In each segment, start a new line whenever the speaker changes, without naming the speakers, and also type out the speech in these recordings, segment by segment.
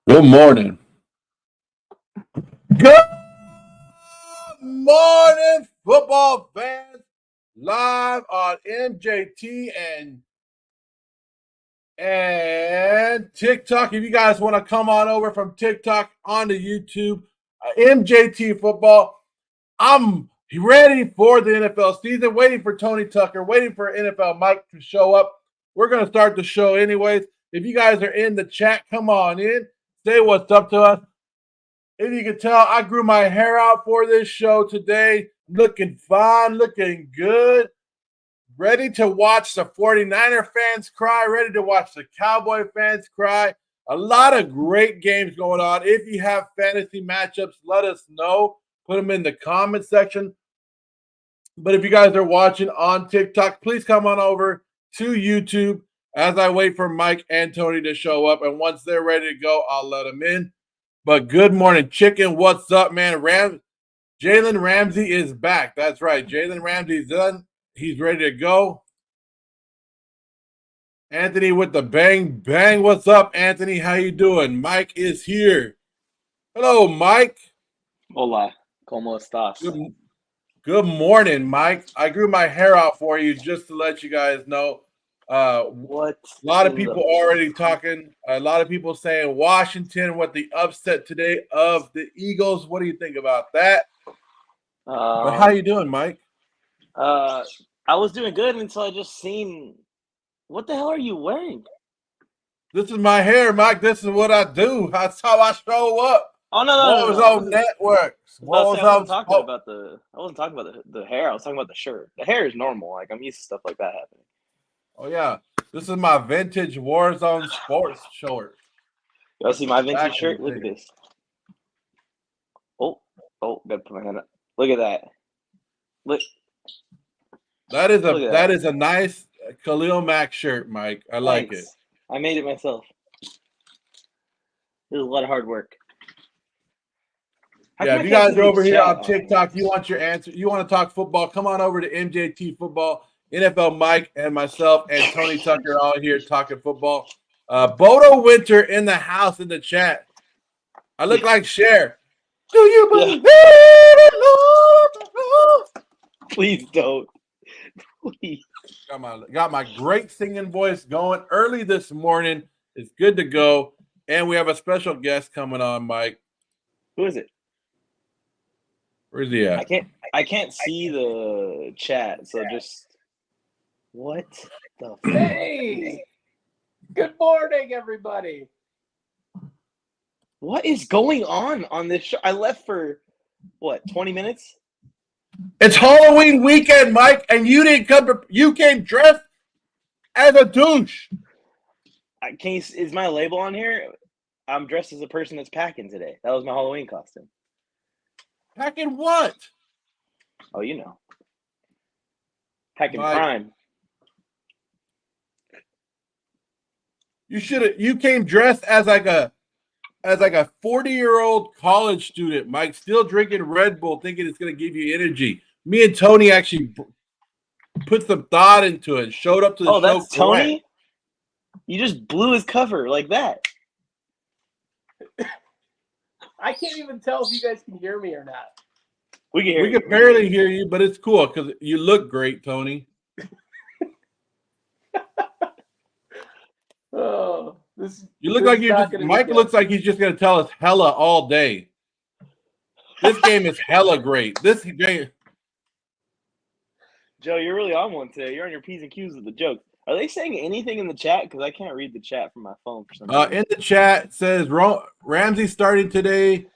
Good morning. Good morning, football fans. Live on MJT and TikTok. If you guys want to come on over from TikTok onto YouTube, MJT Football. I'm ready for the NFL season, waiting for Tony Tucker, waiting for NFL Mike to show up. We're going to start the show anyways. If you guys are in the chat, come on in. Say what's up to us. If you can tell, I grew my hair out for this show today. Looking fine, looking good. Ready to watch the 49er fans cry, ready to watch the Cowboy fans cry. A lot of great games going on. If you have fantasy matchups, let us know. Put them in the comment section. But if you guys are watching on TikTok, please come on over to YouTube as I wait for Mike and Tony to show up. And once they're ready to go, I'll let them in. But good morning, Chicken. What's up, man? Jalen Ramsey is back. That's right. Jalen Ramsey's done. He's ready to go. Anthony with the bang, bang. What's up, Anthony? How you doing? Mike is here. Hello, Mike.
Hola, ¿cómo estás?
Good morning, Mike. I grew my hair out for you just to let you guys know.
What?
A lot of people already talking. A lot of people saying Washington with the upset today of the Eagles. What do you think about that? But how you doing, Mike?
I was doing good until I just seen. What the hell are you wearing?
This is my hair, Mike. This is what I do. That's how I show up.
Oh no!
On networks.
I wasn't talking about the hair. I was talking about the shirt. The hair is normal. Like I'm used to stuff like that happening.
Oh yeah, this is my vintage Warzone sports short.
Y'all see my vintage shirt? Look at this. Oh, gotta put my hand up. Look at that. Look.
That is a nice Khalil Mack shirt, Mike. I like it.
I made it myself. It was a lot of hard work.
Yeah, if you guys are over here on TikTok, you want your answer, you want to talk football, come on over to MJT Football. NFL Mike and myself and Tony Tucker are all here talking football. Bodo Winter in the house in the chat. I look like Cher. Do you believe
it? Please don't. Please.
Got my great singing voice going early this morning. It's good to go. And we have a special guest coming on, Mike.
Who is it?
Where's he at?
I can't see the chat, so just what the
Hey! Good morning, everybody.
What is going on this show? I left for what, 20 minutes?
It's Halloween weekend, Mike, and you didn't come. You came dressed as a douche.
Is my label on here? I'm dressed as a person that's packing today. That was my Halloween costume.
Packing what?
Oh, you know. Packing Prime.
You came dressed as like a 40-year-old college student, Mike, still drinking Red Bull, thinking it's going to give you energy. Me and Tony actually put some thought into it, showed up to the show.
Oh, that's Tony? You just blew his cover like that.
I can't even tell if you guys can hear me or not.
We can hear you.
We can barely hear you, but it's cool because you look great, Tony. You look like Mike looks like he's just going to tell us hella all day. This game is hella great. This game.
Joe, you're really on one today. You're on your P's and Q's with the jokes. Are they saying anything in the chat? Because I can't read the chat from my phone for some reason.
In the chat says Ramsey starting today.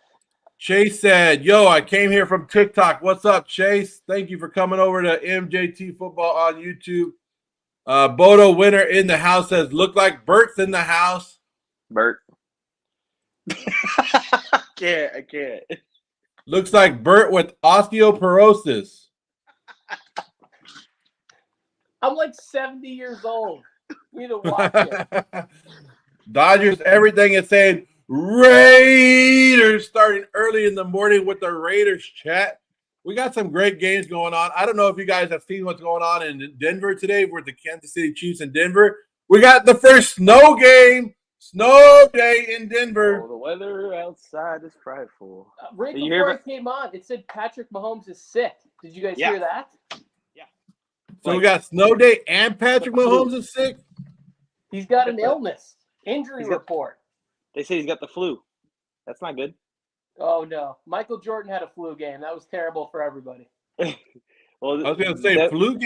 Chase said, "Yo, I came here from TikTok. What's up, Chase? Thank you for coming over to MJT Football on YouTube." Bodo Winter in the house says, "Look like Bert's in the house."
Bert. I can't.
Looks like Bert with osteoporosis.
I'm like 70 years old. You need to watch it.
Dodgers, everything is saying Raiders starting early in the morning with the Raiders chat. We got some great games going on. I don't know if you guys have seen what's going on in Denver today with the Kansas City Chiefs in Denver. We got the first snow game Snow day in
Oh,
Denver.
the weather outside is frightful.
Right
Did you hear
before I
about-
came on, it said Patrick Mahomes is sick. Did you guys
Yeah.
hear that?
So we got snow day and Patrick Mahomes is sick.
He's got an
Got the-
illness. Injury
he's got-
report.
They say he's got the flu. That's not good.
Oh, no. Michael Jordan had a flu game. That was terrible for everybody.
Well,
I was gonna say
that-
flu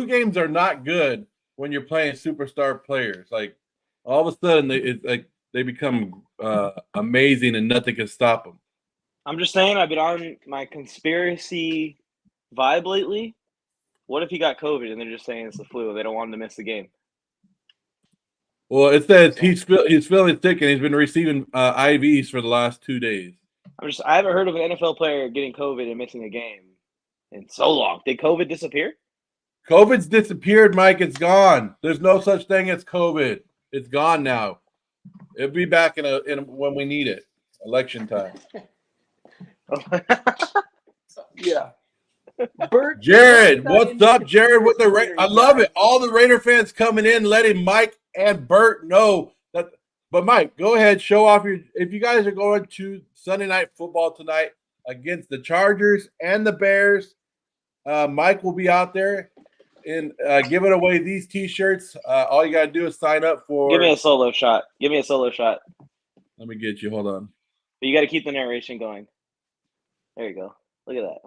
games are not good when you're playing superstar players. Like all of a sudden they become amazing and nothing can stop them.
I'm just saying, I've been on my conspiracy vibe lately. What if he got COVID and they're just saying it's the flu? They don't want him to miss the game.
Well, it says he's feeling sick and he's been receiving IVs for the last 2 days.
I haven't heard of an NFL player getting COVID and missing a game in so long. Did COVID disappear?
COVID's disappeared, Mike. It's gone. There's no such thing as COVID. It's gone now. It'll be back in when we need it. Election time.
Yeah. Bert,
Jared, what's up, Jared? With the I love it. All the Raider fans coming in, letting Mike and Bert know that. But Mike, go ahead, show off if you guys are going to Sunday Night Football tonight against the Chargers and the Bears. Mike will be out there and giving away these T-shirts. All you got to do is sign up for.
Give me a solo shot. Give me a solo shot.
Let me get you. Hold on.
But you got to keep the narration going. There you go. Look at that.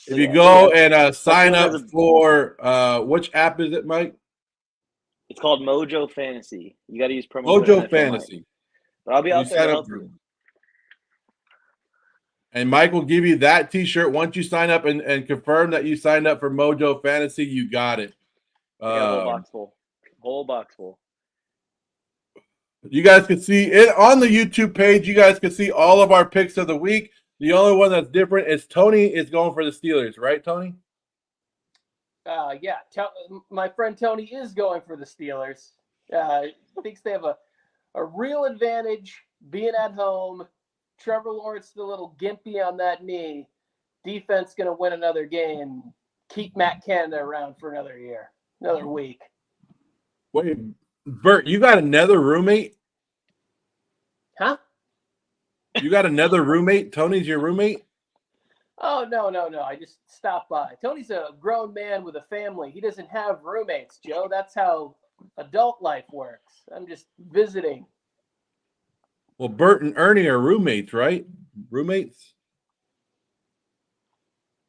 If you go and sign up for which app is it, Mike?
It's called Mojo Fantasy. You got to use promo code
Mojo
NFL
Fantasy.
Mike. But I'll be out
You
there
sign
to
up
help
for
you.
it. And Mike will give you that T-shirt once you sign up and confirm that you signed up for Mojo Fantasy. You got it.
I got a whole box full. Whole box full.
You guys can see it on the YouTube page. You guys can see all of our picks of the week. The only one that's different is Tony is going for the Steelers, right, Tony?
Yeah. My friend Tony is going for the Steelers. Thinks they have a real advantage being at home. Trevor Lawrence is a little gimpy on that knee. Defense going to win another game. Keep Matt Canada around for another year, another week.
Wait, Bert, you got another roommate?
Huh?
You got another roommate? Tony's your roommate?
Oh, no. I just stopped by. Tony's a grown man with a family. He doesn't have roommates, Joe. That's how adult life works. I'm just visiting.
Well, Bert and Ernie are roommates, right? Roommates?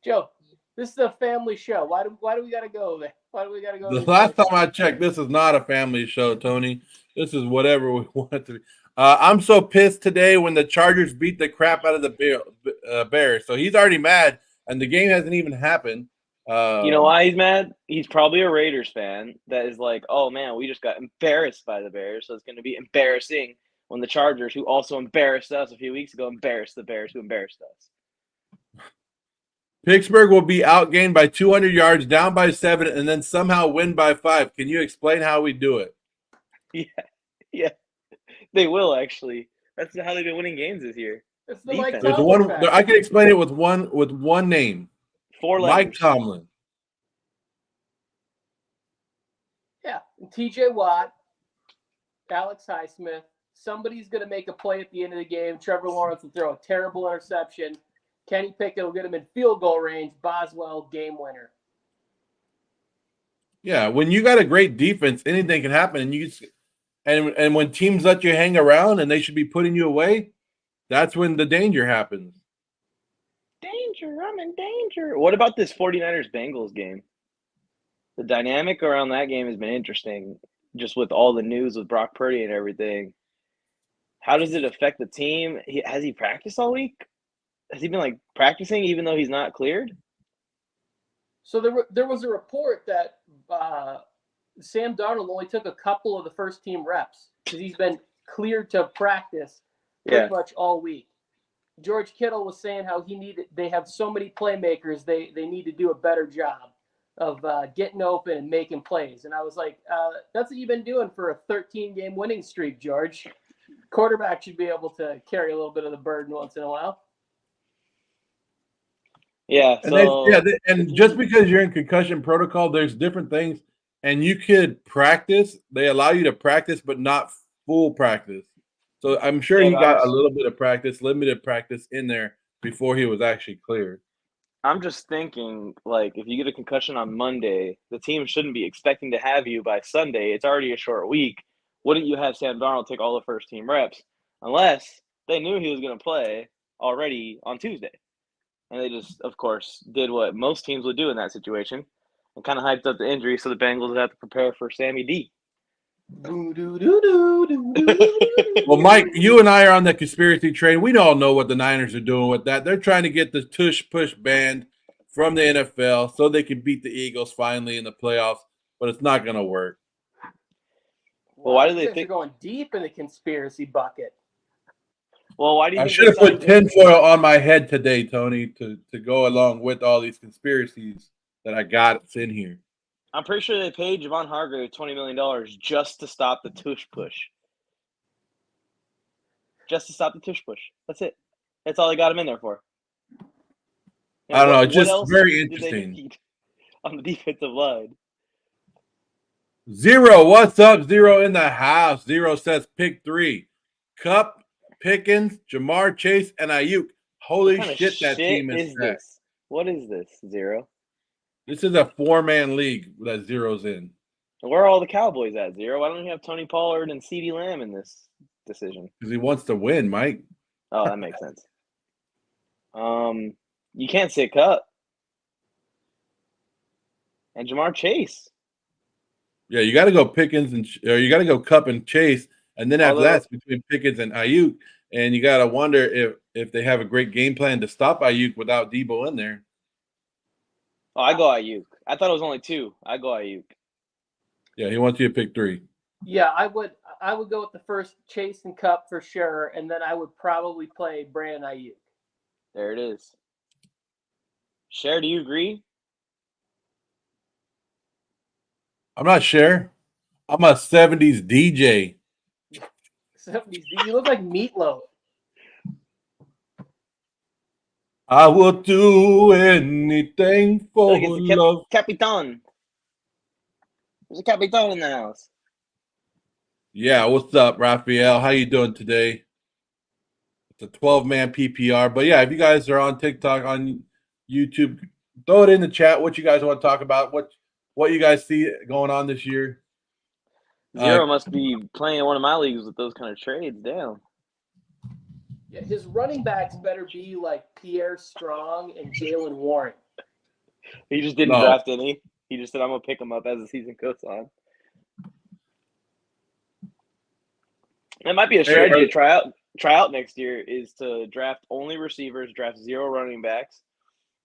Joe, this is a family show. Why do we got to go there? Why do we got to go?
The last time I checked, this is not a family show, Tony. This is whatever we want it to be. I'm so pissed today when the Chargers beat the crap out of the Bears. So he's already mad, and the game hasn't even happened.
You know why he's mad? He's probably a Raiders fan that is like, oh, man, we just got embarrassed by the Bears, so it's going to be embarrassing when the Chargers, who also embarrassed us a few weeks ago, embarrassed the Bears, who embarrassed us.
Pittsburgh will be outgained by 200 yards, down by 7, and then somehow win by 5. Can you explain how we do it?
Yeah, they will actually. That's how they've been winning games this year.
It's the Mike
There's
Tomlin
one.
factor.
I can explain it with one name.
4 letters.
Mike Tomlin.
Yeah, and T.J. Watt, Alex Highsmith. Somebody's going to make a play at the end of the game. Trevor Lawrence will throw a terrible interception. Kenny Pickett will get him in field goal range. Boswell, game winner.
Yeah, when you got a great defense, anything can happen, and when teams let you hang around and they should be putting you away, that's when the danger happens.
Danger, I'm in danger. What about this 49ers-Bengals game? The dynamic around that game has been interesting, just with all the news with Brock Purdy and everything. How does it affect the team? Has he practiced all week? Has he been practicing even though he's not cleared?
So there was a report that Sam Darnold only took a couple of the first team reps because he's been cleared to practice pretty much all week. George Kittle was saying how they have so many playmakers, they need to do a better job of getting open and making plays. And I was like, that's what you've been doing for a 13-game winning streak, George. Quarterback should be able to carry a little bit of the burden once in a while.
Yeah.
And just because you're in concussion protocol, there's different things, and you could practice. They allow you to practice, but not full practice. So I'm sure
Yeah,
he
but
got a little bit of practice, limited practice in there before he was actually cleared.
I'm just thinking, like, if you get a concussion on Monday, the team shouldn't be expecting to have you by Sunday. It's already a short week. Wouldn't you have Sam Darnold take all the first team reps? Unless they knew he was going to play already on Tuesday. And they just, of course, did what most teams would do in that situation and kind of hyped up the injury so the Bengals would have to prepare for Sammy D.
Well, Mike, you and I are on the conspiracy train. We all know what the Niners are doing with that. They're trying to get the tush push banned from the NFL so they can beat the Eagles finally in the playoffs, but it's not going to work.
Well, why do
you
they
guys
think-
are going deep in the conspiracy bucket?
Well, why do you
I
think
should
they
have put
signed him?
tinfoil on my head today, Tony, to go along with all these conspiracies that I got in here.
I'm pretty sure they paid Javon Hargrave $20 million just to stop the tush push. Just to stop the tush push. That's it. That's all they got him in there for. And
I don't know.
what
It's just
else
very
did they
interesting.
need on the defensive line?
Zero, what's up? Zero in the house. Zero says pick 3. Cup, Pickens, Jamar Chase, and Ayuk. Holy
What kind
shit,
of
that
shit
team is
is
stacked.
this? What is this, Zero?
This is a 4-man league that Zero's in.
Where are all the Cowboys at, Zero? Why don't you have Tony Pollard and CeeDee Lamb in this decision?
Because he wants to win, Mike.
Oh, that makes sense. You can't sit Cup. And Jamar Chase.
Yeah, you got to go Pickens or you got to go Cup and Chase, and then after
Although-
that, it's between Pickens and Ayuk. And you got to wonder if they have a great game plan to stop Ayuk without Debo in there.
Oh, I go Ayuk. I thought it was only 2. I go Ayuk.
Yeah, he wants you to pick 3.
Yeah, I would go with the first Chase and Cup for sure, and then I would probably play Brandon Ayuk.
There it is. Cher, do you agree?
I'm not sure. I'm a 70s DJ.
70s. You look like Meatloaf.
I will do anything for
Look, it's the
love.
Capitan. There's a Capitan in the house.
Yeah, what's up, Raphael? How you doing today? It's a 12-man PPR. But yeah, if you guys are on TikTok, on YouTube, throw it in the chat what you guys want to talk about, what you guys see going on this year.
Zero must be playing in one of my leagues with those kind of trades. Damn.
Yeah, his running backs better be like Pierre Strong and Jalen Warren.
He just didn't
No.
draft any. He just said, I'm going to pick him up as the season goes on. That might be a strategy to try out next year is to draft only receivers, draft 0 running backs,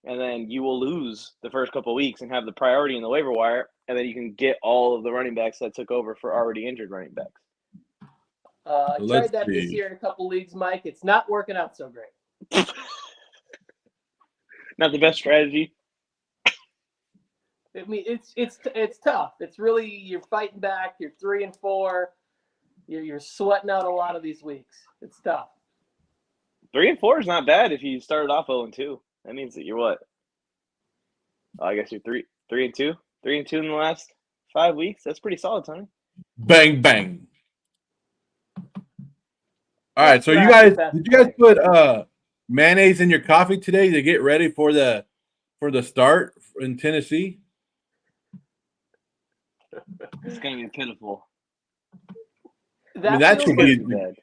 and then you will lose the first couple of weeks and have the priority in the waiver wire, and then you can get all of the running backs that took over for already injured running backs.
I
Let's
tried that this
see.
year in a couple leagues, Mike. It's not working out so great.
Not the best strategy.
I mean, it's tough. It's really you're fighting back. You're 3-4. You're sweating out a lot of these weeks. It's tough.
3-4 is not bad if you started off 0-2. That means that you're what? Oh, I guess you're 3-2. 3-2 in the last 5 weeks. That's pretty solid, Tony.
Bang bang. All right, so
That's
did you guys put mayonnaise in your coffee today to get ready for the start in Tennessee?
It's gonna be pitiful.
that should be-
Bad.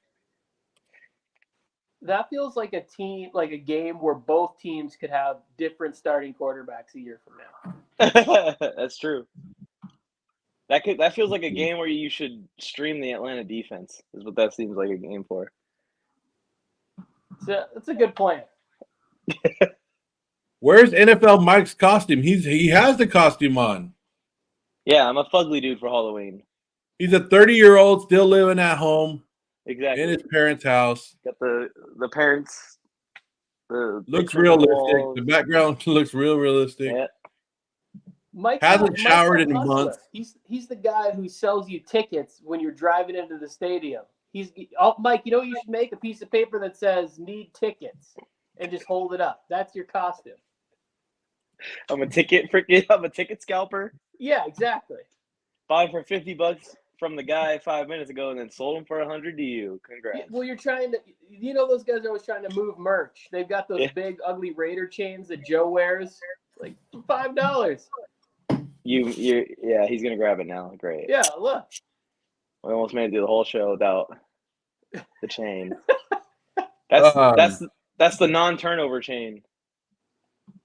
That feels like a game where both teams could have different starting quarterbacks a year from now.
That's true. That feels like a game where you should stream the Atlanta defense. Is what that seems like a game for.
It's a good plan.
Where's NFL Mike's costume? He has the costume on.
Yeah, I'm a fugly dude for Halloween.
He's a 30-year-old still living at home
Exactly.
in his parents' house.
Got the parents. The
Looks
picture on the
realistic.
walls.
The background looks real realistic.
Yeah.
Mike
Hasn't showered in months.
He's the guy who sells you tickets when you're driving into the stadium. Mike, you know you should make a piece of paper that says "need tickets" and just hold it up. That's your costume.
I'm a ticket scalper.
Yeah, exactly.
Buy for $50 from the guy 5 minutes ago and then sold him for 100 to you. Congrats.
Well, you're trying to, those guys are always trying to move merch. They've got those big, ugly Raider chains that Joe wears, like $5.
Yeah, he's gonna grab it now. Great.
Yeah, look.
We almost made it through the whole show without the chain. That's the non-turnover chain.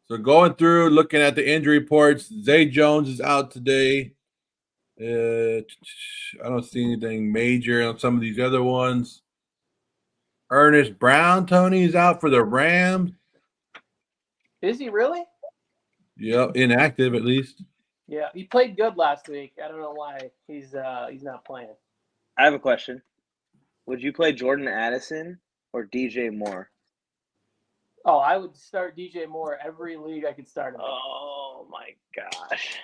So going through, looking at the injury reports, Zay Jones is out today. I don't see anything major on some of these other ones. Ernest Brown, Tony, is out for the Rams.
Is he really?
Yep, inactive at least.
Yeah, he played good last week. I don't know why he's not playing.
I have a question. Would you play Jordan Addison or DJ Moore?
Oh, I would start DJ Moore every league I could start him.
Oh my gosh.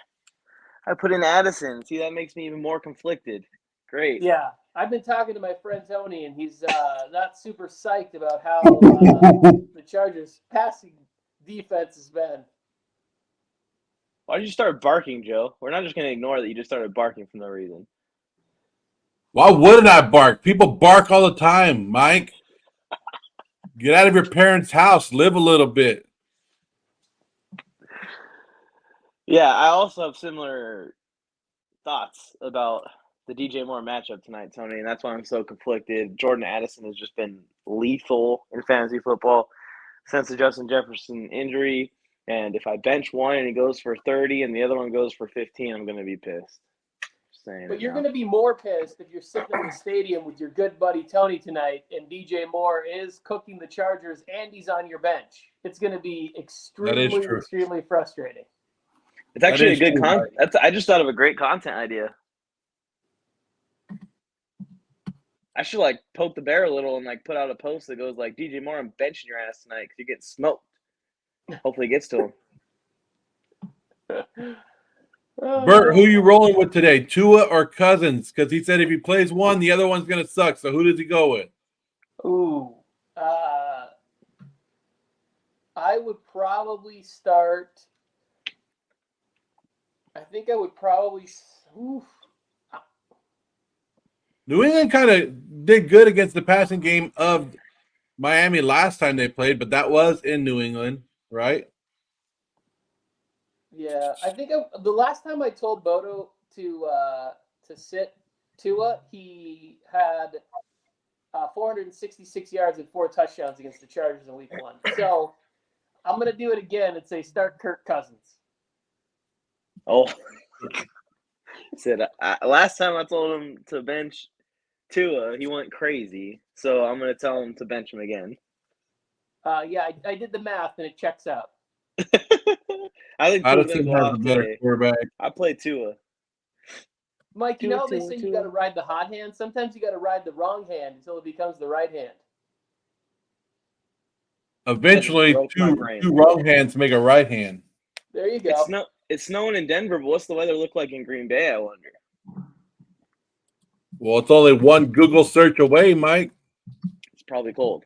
I put in Addison. See, that makes me even more conflicted. Great.
Yeah, I've been talking to my friend Tony, and he's not super psyched about how the Chargers' passing defense has been.
Why did you start barking, Joe? We're not just going to ignore that you just started barking for no reason.
Why wouldn't I bark? People bark all the time, Mike. Get out of your parents' house. Live a little bit.
Yeah, I also have similar thoughts about the DJ Moore matchup tonight, Tony, and that's why I'm so conflicted. Jordan Addison has just been lethal in fantasy football since the Justin Jefferson injury. And if I bench one and he goes for 30 and the other one goes for 15, I'm going to be pissed.
But you're going to be more pissed if you're sitting in the stadium with your good buddy Tony tonight and DJ Moore is cooking the Chargers and he's on your bench. It's going to be extremely frustrating.
It's actually a good content. I just thought of a great content idea. I should poke the bear a little and put out a post that goes DJ Moore, I'm benching your ass tonight because you're getting smoked. Hopefully it gets to him.
Bert, who you rolling with today, Tua or Cousins? Because he said if he plays one, the other one's going to suck. So who does he go with?
Ooh. I would probably start – I think I would probably –
New England kind of did good against the passing game of Miami last time they played, but that was in New England, right?
Yeah, I think the last time I told Bodo to sit Tua, he had 466 yards and 4 touchdowns against the Chargers in Week 1. So I'm going to do it again and say start Kirk Cousins.
Oh, said last time I told him to bench Tua, he went crazy. So I'm going to tell him to bench him again.
Yeah, I did the math and it checks out.
I think
Addison has a better quarterback.
I play Tua.
Mike, they say you got to ride the hot hand. Sometimes you got to ride the wrong hand until it becomes the right hand.
Eventually, two wrong hands make a right hand.
There you go.
It's snowing in Denver, but what's the weather look like in Green Bay, I wonder?
Well, it's only one Google search away, Mike.
It's probably cold.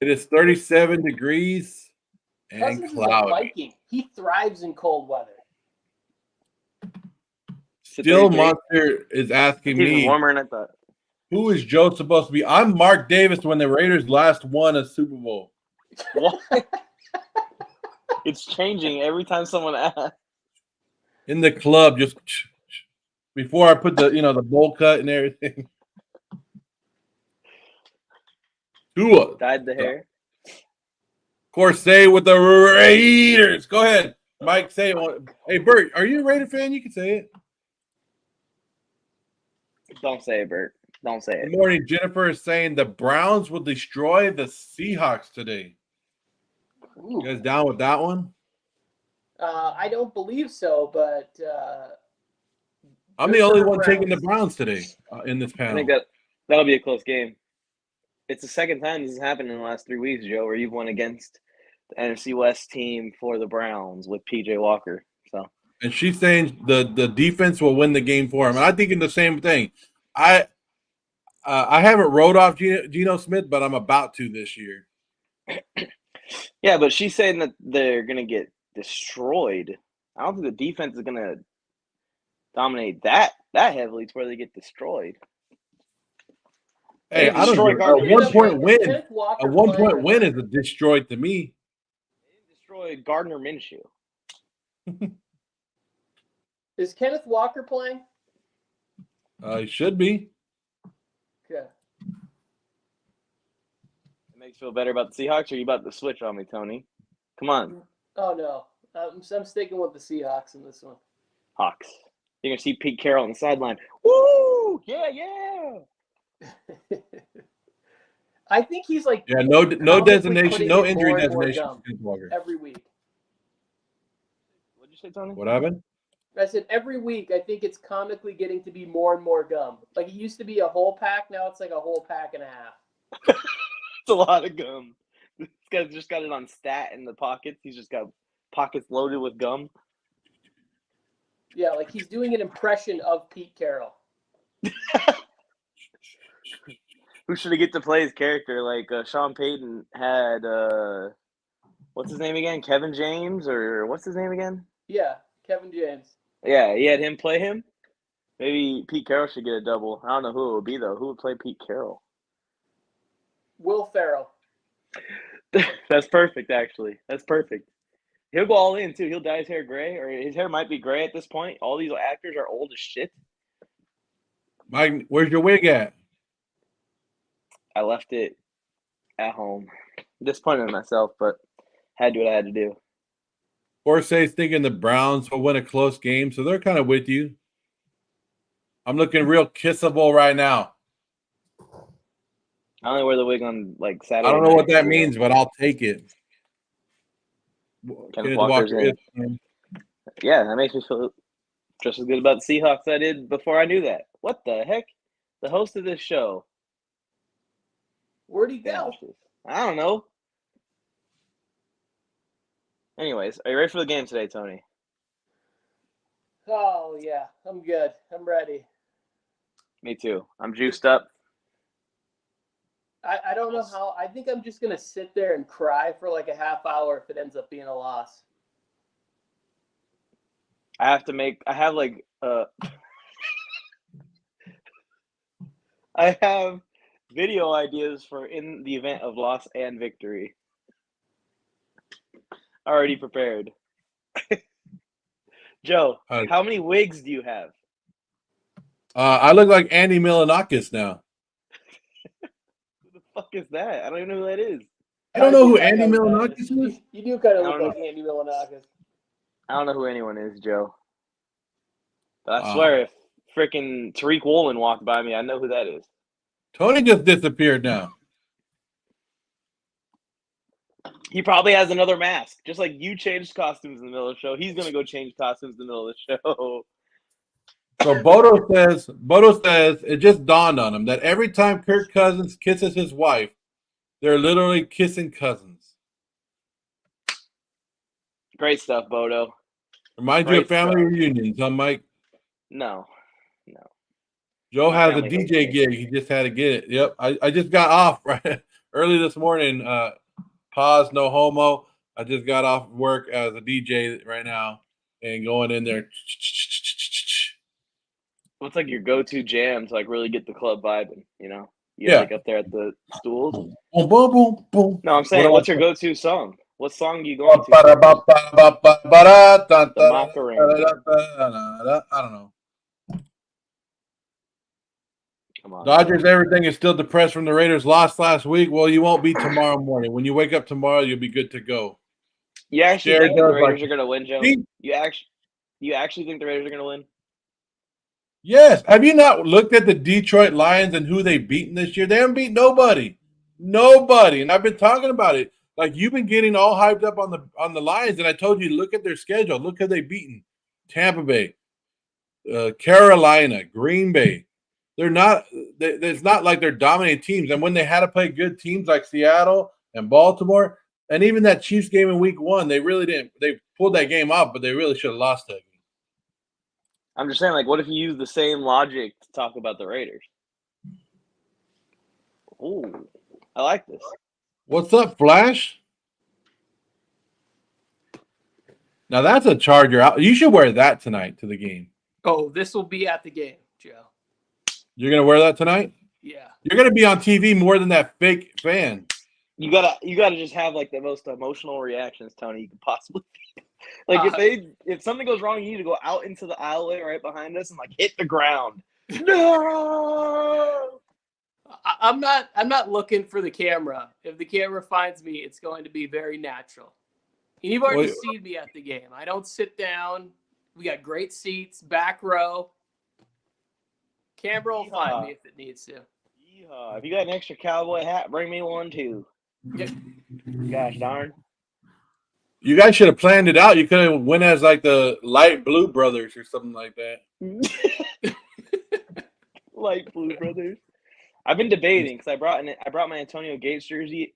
It is 37 degrees and
Cousins
cloudy.
is a Viking. He thrives in cold weather.
Still Monster is asking me,
even warmer than I thought.
Who is Joe supposed to be? I'm Mark Davis when the Raiders last won a Super Bowl.
What? It's changing every time someone asks.
In the club, just before I put the bowl cut and everything. Tua.
Dyed the hair.
Corset with the Raiders. Go ahead, Mike. Say it. Hey, Bert, are you a Raider fan? You can say it.
Don't say it, Bert. Don't say it.
Good morning. Jennifer is saying the Browns will destroy the Seahawks today.
Ooh.
You guys down with that one?
I don't believe so, but
I'm the only one taking the Browns today in this panel.
I think that'll be a close game. It's the second time this has happened in the last 3 weeks, Joe, where you've won against the NFC West team for the Browns with PJ Walker. So,
and she's saying the defense will win the game for him. And I'm thinking the same thing. I haven't wrote off Geno Smith, but I'm about to this year.
Yeah, but she's saying that they're going to get destroyed. I don't think the defense is going to dominate that heavily to where they get destroyed.
Hey,
They
I don't
destroy
give a
Gardner
1 point
Is
win.
Kenneth Walker
A 1
playing or
point win
not?
is a destroyed to me.
They destroyed Gardner Minshew.
Is Kenneth Walker playing?
He should be.
Okay.
It makes you feel better about the Seahawks, or are you about to switch on me, Tony? Come on,
Oh no, I'm sticking with the Seahawks in this one.
Hawks. You're gonna see Pete Carroll on the sideline. Woo! Yeah.
I think he's like
Yeah, no
comically
designation,
putting
no
in
injury
more and more
designation
gum
for Kenneth Walker.
every week.
What'd you say, Tony?
What happened?
I said every week. I think it's comically getting to be more and more gum. Like it used to be a whole pack, now it's like a whole pack and a half.
It's a lot of gum. This guy's just got it on stat in the pockets. He's just got pockets loaded with gum.
Yeah, like he's doing an impression of Pete Carroll.
Who should have get to play his character? Like Sean Payton had what's his name again? Kevin James, or what's his name again?
Yeah, Kevin James.
Yeah, he had him play him. Maybe Pete Carroll should get a double. I don't know who it would be though. Who would play Pete Carroll?
Will Ferrell.
That's perfect, actually. That's perfect. He'll go all in too. He'll dye his hair gray, or his hair might be gray at this point. All these actors are old as shit.
Mike, where's your wig at?
I left it at home. Disappointed in myself, but had to do what I had to do.
Orsay's thinking the Browns will win a close game, so they're kind of with you. I'm looking real kissable right now.
I only wear the wig on like Saturday.
I don't know what
night,
that
so
means, but I'll take it.
Kenneth Walker's in. Yeah, that makes me feel just as good about the Seahawks as I did before I knew that. What the heck? The host of this show.
Where'd he go?
I don't know. Anyways, are you ready for the game today, Tony?
Oh yeah, I'm good. I'm ready.
Me too. I'm juiced up.
I don't know how. I think I'm just gonna sit there and cry for like a half hour if it ends up being a loss.
I have I have video ideas for in the event of loss and victory. Already prepared. Joe, how many wigs do you have?
I look like Andy Milonakis now.
Who the fuck is that? I don't even know who that is.
I don't know who Andy Milonakis is.
You do kind of look like Andy Milonakis.
I don't know who anyone is, Joe. But I swear, if freaking Tariq Woolen walked by me, I know who that is.
Tony just disappeared now.
He probably has another mask. Just like you changed costumes in the middle of the show, he's going to go change costumes in the middle of the show.
So Bodo says it just dawned on him that every time Kirk Cousins kisses his wife, they're literally kissing cousins.
Great stuff, Bodo.
Reminds you of family reunions, huh, Mike?
No.
Joe has a DJ gig. He just had to get it. Yep. I just got off right early this morning. Pause, no homo. I just got off work as a DJ right now and going in there.
What's like your go-to jam to like really get the club vibing, you know?
Yeah.
Like up there at the stools?
Boom, boom, boom, boom.
No, I'm saying, what's your go-to song? What song are you going to?
The
Macarena.
I don't know.
Come on.
Dodgers, everything is still depressed from the Raiders' loss last week. Well, you won't be tomorrow morning. When you wake up tomorrow, you'll be good to go.
You actually think the Raiders are going to win, Joe? You actually think the Raiders are going to win?
Yes. Have you not looked at the Detroit Lions and who they've beaten this year? They haven't beat nobody. Nobody. And I've been talking about it. Like, you've been getting all hyped up on the Lions, and I told you, look at their schedule. Look who they've beaten. Tampa Bay, Carolina, Green Bay. They're not – it's not like they're dominating teams. And when they had to play good teams like Seattle and Baltimore, and even that Chiefs game in week 1, they really didn't – they pulled that game off, but they really should have lost that game.
I'm just saying, like, what if you use the same logic to talk about the Raiders? Ooh, I like this.
What's up, Flash? Now, that's a Charger. You should wear that tonight to the game.
Oh, this will be at the game, Joe.
You're gonna wear that tonight?
Yeah.
You're gonna be on TV more than that fake fan.
You gotta just have like the most emotional reactions, Tony, you could possibly. Like if something goes wrong, you need to go out into the aisleway right behind us and like hit the ground. No.
I'm not looking for the camera. If the camera finds me, it's going to be very natural. And you've already seen me at the game. I don't sit down. We got great seats, back row. Camera will find me if it needs to.
Yeehaw. If you got an extra cowboy hat, bring me one too.
Yeah.
Gosh darn.
You guys should have planned it out. You could have went as like the Light Blue Brothers or something like that.
Light Blue Brothers. I've been debating because I brought my Antonio Gates jersey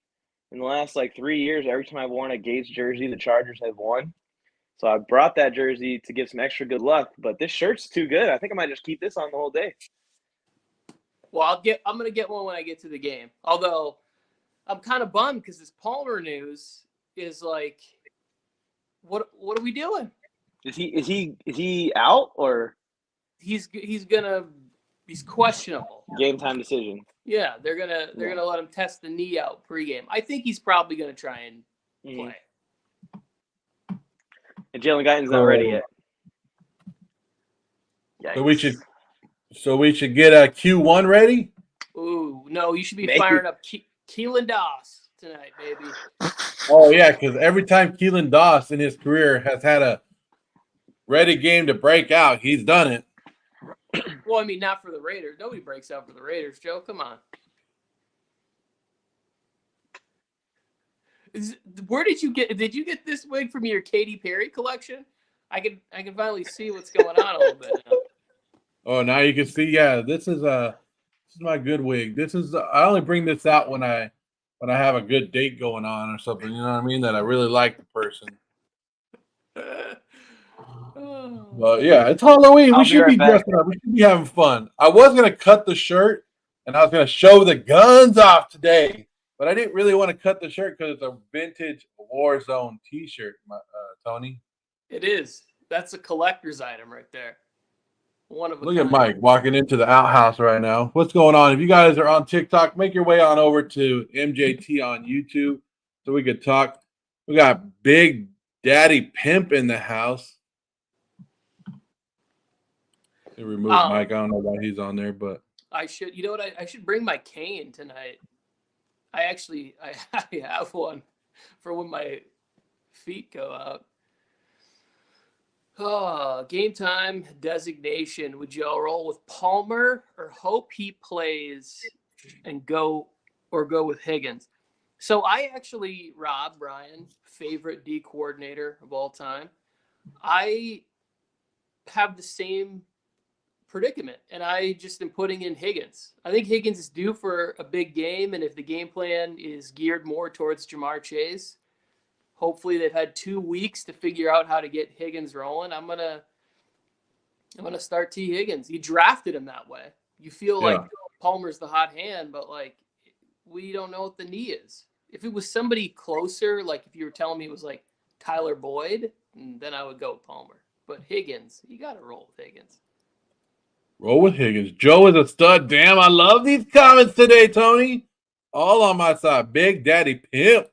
in the last like 3 years. Every time I've worn a Gates jersey, the Chargers have won. So I brought that jersey to give some extra good luck. But this shirt's too good. I think I might just keep this on the whole day.
Well, I'm gonna get one when I get to the game. Although I'm kind of bummed because this Palmer news is like, what are we doing?
Is he out or
he's questionable.
Game time decision.
Yeah, they're gonna let him test the knee out pregame. I think he's probably gonna try and play.
And Jalen Guyton's not ready yet. Yikes.
So we should get a Q1 ready.
Ooh, no, you should be firing up Keelan Doss tonight, baby.
Oh yeah, because every time Keelan Doss in his career has had a ready game to break out, he's done it.
Well, I mean, not for the Raiders. Nobody breaks out for the Raiders, Joe. Come on. Where did you get this wig from your Katy Perry collection? I can finally see what's going on a little bit now.
Oh, now you can see. Yeah, this is my good wig. I only bring this out when I have a good date going on or something. You know what I mean? That I really like the person. But yeah, it's Halloween. We should be dressing up. We should be having fun. I was gonna cut the shirt and I was gonna show the guns off today, but I didn't really want to cut the shirt because it's a vintage Warzone T-shirt, Tony.
It is. That's a collector's item right there.
Look at Mike walking into the outhouse right now. What's going on? If you guys are on TikTok, make your way on over to MJT on YouTube so we could talk. We got Big Daddy Pimp in the house. They removed Mike. I don't know why he's on there, but
I should. You know what? I should bring my cane tonight. I have one for when my feet go out. Oh, game time designation. Would y'all roll with Palmer or hope he plays and go with Higgins? So I actually, Rob, Brian, favorite D coordinator of all time. I have the same predicament, and I just am putting in Higgins. I think Higgins is due for a big game, and if the game plan is geared more towards Ja'Marr Chase, hopefully they've had 2 weeks to figure out how to get Higgins rolling. I'm gonna start T. Higgins. You drafted him that way. You feel like Palmer's the hot hand, but like we don't know what the knee is. If it was somebody closer, like if you were telling me it was like Tyler Boyd, then I would go with Palmer. But Higgins, you got to roll with Higgins.
Roll with Higgins. Joe is a stud. Damn, I love these comments today, Tony. All on my side. Big Daddy Pimp.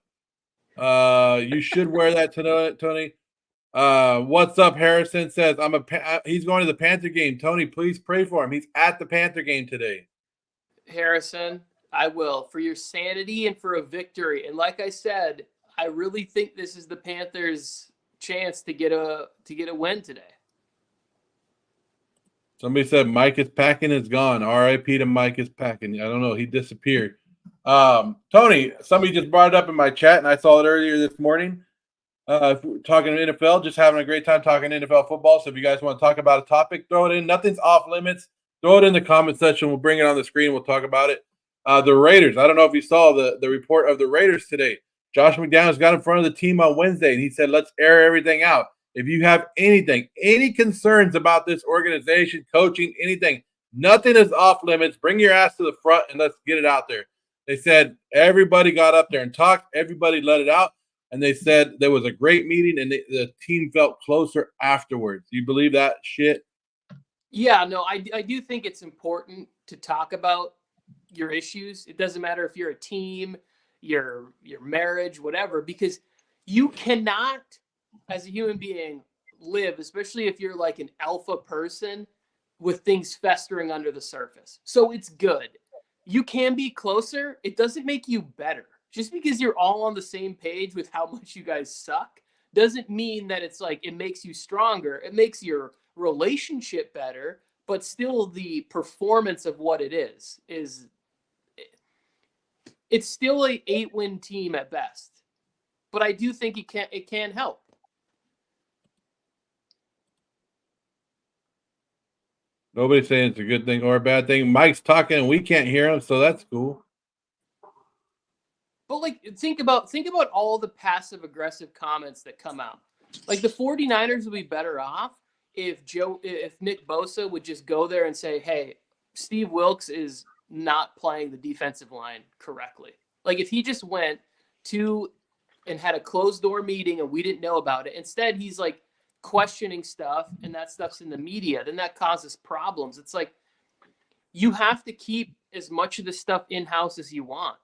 You should wear that tonight, Tony. What's up? Harrison says he's going to the Panther game. Tony, please pray for him. He's at the Panther game today.
Harrison, I will, for your sanity and for a victory. And like I said, I really think this is the Panthers' chance to get a win today.
Somebody said Mike is packing is gone. R.I.P. to Mike is packing. I don't know. He disappeared. Tony, somebody just brought it up in my chat, and I saw it earlier this morning. Talking NFL, just having a great time talking NFL football. So if you guys want to talk about a topic, throw it in. Nothing's off limits. Throw it in the comment section. We'll bring it on the screen. We'll talk about it. The Raiders. I don't know if you saw the report of the Raiders today. Josh McDaniels got in front of the team on Wednesday, and he said, let's air everything out. If you have any concerns about this organization, coaching, anything, nothing is off limits. Bring your ass to the front and let's get it out there. They said everybody got up there and talked. Everybody let it out. And they said there was a great meeting and the team felt closer afterwards. Do you believe that shit?
Yeah, no, I do think it's important to talk about your issues. It doesn't matter if you're a team, your marriage, whatever, because you cannot, as a human being, live, especially if you're like an alpha person, with things festering under the surface. So it's good. You can be closer. It doesn't make you better. Just because you're all on the same page with how much you guys suck doesn't mean that it's like it makes you stronger. It makes your relationship better, but still the performance of what it is it's still a 8-win team at best. But I do think it can help.
Nobody's saying it's a good thing or a bad thing. Mike's talking and we can't hear him, so that's cool.
But like think about all the passive aggressive comments that come out. Like the 49ers would be better off if Nick Bosa would just go there and say, "Hey, Steve Wilks is not playing the defensive line correctly." Like if he just went to and had a closed door meeting and we didn't know about it. Instead, he's like questioning stuff and that stuff's in the media. Then that causes problems. It's like you have to keep as much of the stuff in-house as you want.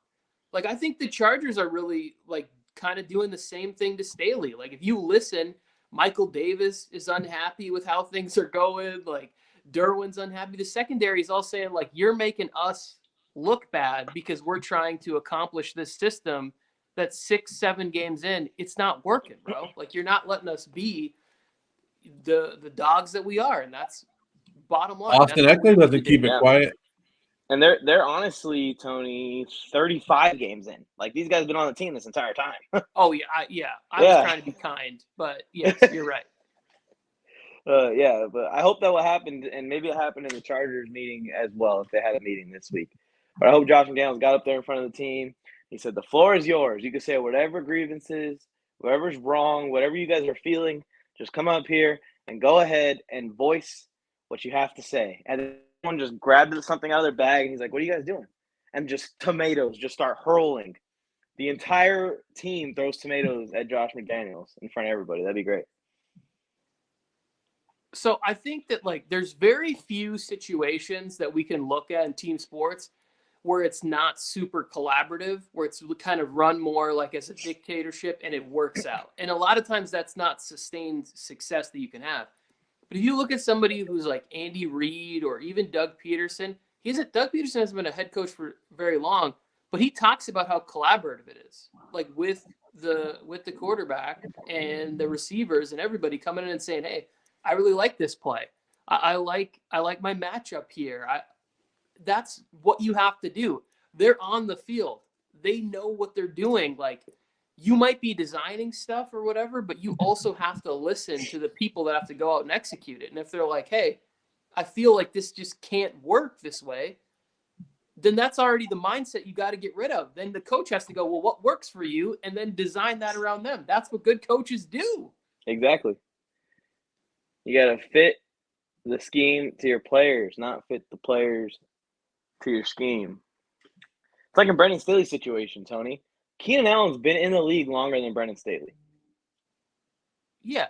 Like I think the Chargers are really like kind of doing the same thing to Staley. Like if you listen, Michael Davis is unhappy with how things are going. Like Derwin's unhappy. The secondary is all saying like, you're making us look bad because we're trying to accomplish this system that's 6-7 games in. It's not working, bro. Like you're not letting us be the dogs that we are. And that's bottom line.
Austin Eckler doesn't keep it quiet.
And they're honestly, Tony, 35 games in. Like these guys have been on the team this entire time.
Oh yeah, I was trying to be kind, but yes, you're right.
Yeah, but I hope that will happen, and maybe it happened in the Chargers meeting as well if they had a meeting this week. But I hope Josh McDaniels got up there in front of the team. He said, "The floor is yours. You can say whatever grievances, whatever's wrong, whatever you guys are feeling. Just come up here and go ahead and voice what you have to say." And someone just grabbed something out of their bag, and he's like, "What are you guys doing?" And just tomatoes just start hurling. The entire team throws tomatoes at Josh McDaniels in front of everybody. That'd be great.
So I think that like there's very few situations that we can look at in team sports where it's not super collaborative, where it's kind of run more like as a dictatorship and it works out. And a lot of times that's not sustained success that you can have. But if you look at somebody who's like Andy Reid or even Doug Peterson, Doug Peterson hasn't been a head coach for very long, but he talks about how collaborative it is, like with the quarterback and the receivers and everybody coming in and saying, "Hey, I really like this play. I like my matchup here." That's what you have to do. They're on the field. They know what they're doing. Like you might be designing stuff or whatever, but you also have to listen to the people that have to go out and execute it. And if they're like, "Hey, I feel like this just can't work this way," then that's already the mindset you got to get rid of. Then the coach has to go, "Well, what works for you?" and then design that around them. That's what good coaches do.
Exactly. You got to fit the scheme to your players, not fit the players to your scheme. It's like a Brendan Staley situation, Tony. Keenan Allen's been in the league longer than Brendan Staley.
Yeah.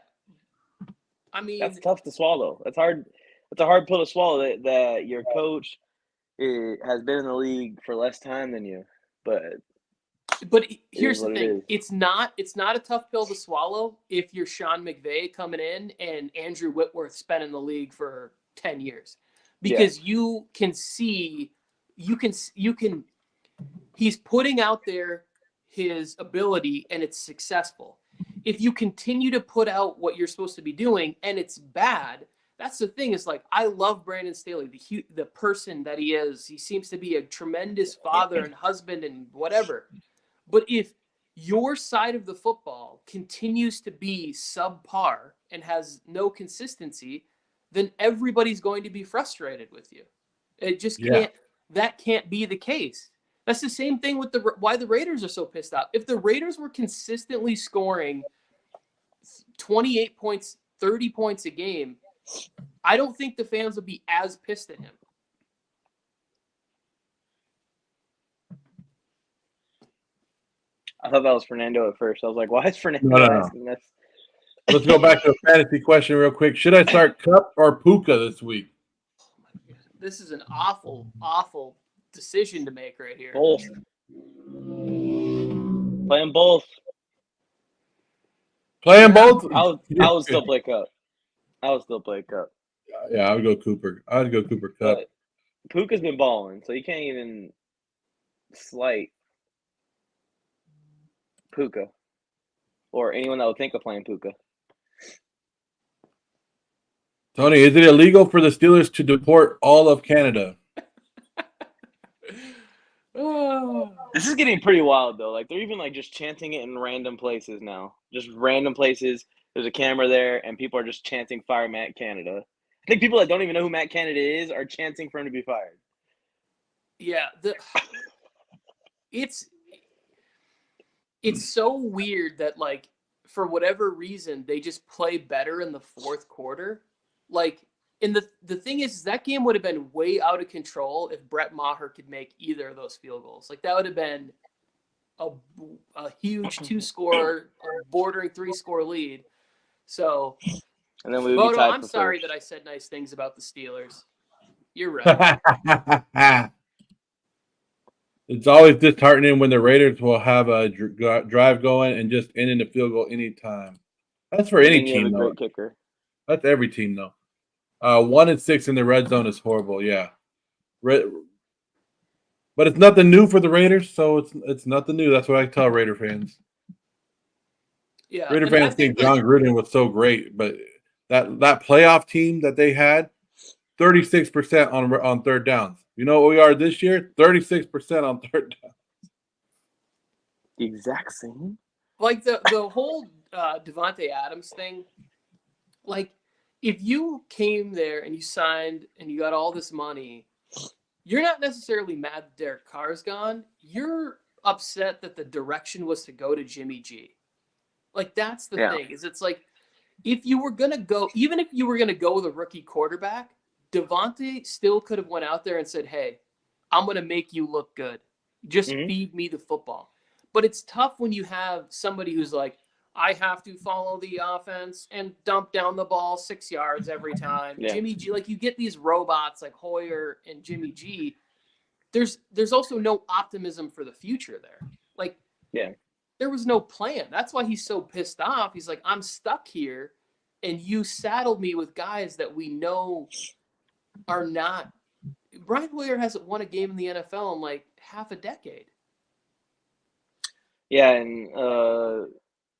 I mean,
that's tough to swallow. That's hard. It's a hard pill to swallow that your coach has been in the league for less time than you. But
here's the thing. It's not a tough pill to swallow if you're Sean McVay coming in and Andrew Whitworth's been in the league for 10 years. Because you can see he's putting out there his ability and it's successful. If you continue to put out what you're supposed to be doing and it's bad, that's the thing. Is like, I love Brandon Staley, the person that he is. He seems to be a tremendous father and husband and whatever. But if your side of the football continues to be subpar and has no consistency, then everybody's going to be frustrated with you. It just can't. That can't be the case. That's the same thing with why the Raiders are so pissed off. If the Raiders were consistently scoring 28 points, 30 points a game, I don't think the fans would be as pissed at him.
I thought that was Fernando at first. I was like, why is Fernando asking this?
Let's go back to a fantasy question real quick. Should I start Kupp or Puka this week?
This is an awful, awful decision to make right here.
Both. Playing both.
Playing both.
I would still play Cup.
Yeah, I would go Cooper. I would go Cooper Cup.
But Puka's been balling, so you can't even slight Puka or anyone that would think of playing Puka.
Tony, is it illegal for the Steelers to deport all of Canada?
This is getting pretty wild, though. Like, they're even, like, just chanting it in random places now. Just random places. There's a camera there, and people are just chanting, "Fire Matt Canada." I think people that don't even know who Matt Canada is are chanting for him to be fired.
Yeah. It's so weird that, like, for whatever reason, they just play better in the fourth quarter. Like, and the thing is that game would have been way out of control if Brett Maher could make either of those field goals. Like, that would have been a huge 2-score, bordering 3-score lead. So,
and then we would be tied
I'm
for
sorry
first.
that I said nice things about the Steelers. You're right.
It's always disheartening when the Raiders will have a drive going and just end in the field goal anytime. That's for any
You have
team,
a
though.
great kicker.
That's every team, though. 1-6 in the red zone is horrible. Yeah, but it's nothing new for the Raiders, so it's nothing new. That's what I tell Raider fans.
Yeah,
Raider fans think John Gruden was so great, but that playoff team that they had, 36% on third downs. You know what we are this year? 36% on third downs.
The exact same.
Like the whole Devontae Adams thing. Like, if you came there and you signed and you got all this money, you're not necessarily mad that Derek Carr's gone. You're upset that the direction was to go to Jimmy G. Like, that's the thing. Is it's like, if you were gonna go, even if you were gonna go with a rookie quarterback, Devontae still could have went out there and said, "Hey, I'm gonna make you look good. Just feed me the football." But it's tough when you have somebody who's like, "I have to follow the offense and dump down the ball 6 yards every time."
Yeah.
Jimmy G, like, you get these robots like Hoyer and Jimmy G. There's also no optimism for the future there. Like, there was no plan. That's why he's so pissed off. He's like, "I'm stuck here, and you saddled me with guys that we know are not." Brian Hoyer hasn't won a game in the NFL in like half a decade.
Yeah, and